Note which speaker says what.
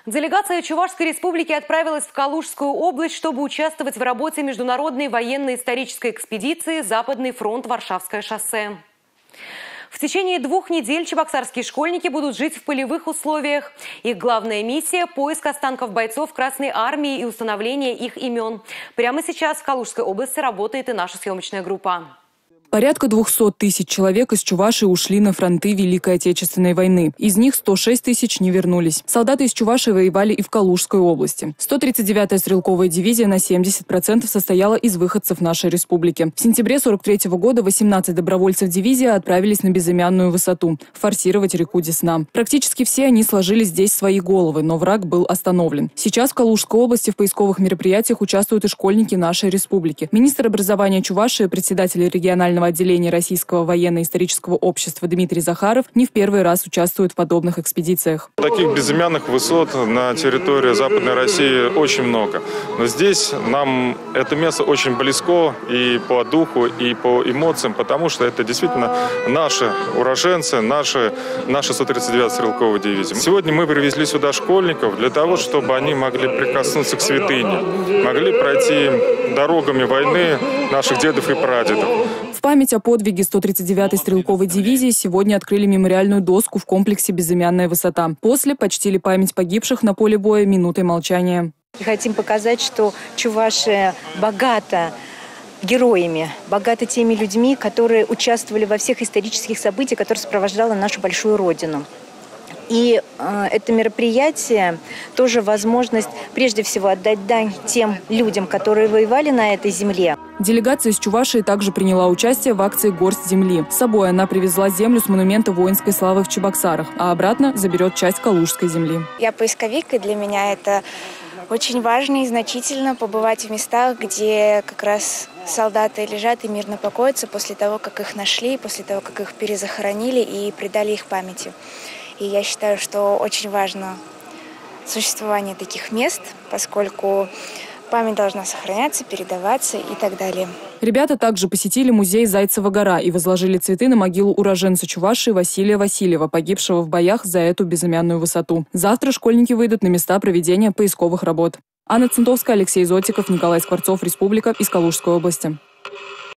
Speaker 1: Делегация Чувашской республики отправилась в Калужскую область, чтобы участвовать в работе международной военно-исторической экспедиции «Западный фронт. Варшавское шоссе». В течение 2 недель чебоксарские школьники будут жить в полевых условиях. Их главная миссия – поиск останков бойцов Красной армии и установление их имен. Прямо сейчас в Калужской области работает и наша съемочная группа.
Speaker 2: Порядка 200 тысяч человек из Чувашии ушли на фронты Великой Отечественной войны. Из них 106 тысяч не вернулись. Солдаты из Чувашии воевали и в Калужской области. 139-я стрелковая дивизия на 70% состояла из выходцев нашей республики. В сентябре 1943 года 18 добровольцев дивизии отправились на безымянную высоту – форсировать реку Десна. Практически все они сложили здесь свои головы, но враг был остановлен. Сейчас в Калужской области в поисковых мероприятиях участвуют и школьники нашей республики. Министр образования Чувашии, председатель регионального отделения Российского военно-исторического общества Дмитрий Захаров не в первый раз участвует в подобных экспедициях.
Speaker 3: Таких безымянных высот на территории Западной России очень много. Но здесь нам это место очень близко и по духу, и по эмоциям, потому что это действительно наши уроженцы, наша 139-я стрелковая дивизия. Сегодня мы привезли сюда школьников для того, чтобы они могли прикоснуться к святыне, могли пройти дорогами войны наших дедов и прадедов.
Speaker 2: В память о подвиге 139-й стрелковой дивизии сегодня открыли мемориальную доску в комплексе «Безымянная высота». После почтили память погибших на поле боя минутой молчания.
Speaker 4: Хотим показать, что Чувашия богата героями, богата теми людьми, которые участвовали во всех исторических событиях, которые сопровождали нашу большую родину. И это мероприятие тоже возможность прежде всего отдать дань тем людям, которые воевали на этой земле.
Speaker 2: Делегация из Чувашии также приняла участие в акции «Горсть земли». С собой она привезла землю с монумента воинской славы в Чебоксарах, а обратно заберет часть Калужской земли.
Speaker 5: Я поисковик, и для меня это очень важно и значительно побывать в местах, где как раз солдаты лежат и мирно покоятся после того, как их нашли, после того, как их перезахоронили и предали их памяти. И я считаю, что очень важно существование таких мест, поскольку память должна сохраняться, передаваться и так далее.
Speaker 2: Ребята также посетили музей «Зайцева гора» и возложили цветы на могилу уроженца Чувашии Василия Васильева, погибшего в боях за эту безымянную высоту. Завтра школьники выйдут на места проведения поисковых работ. Анна Центовская, Алексей Зотиков, Николай Скворцов, Республика, из Калужской области.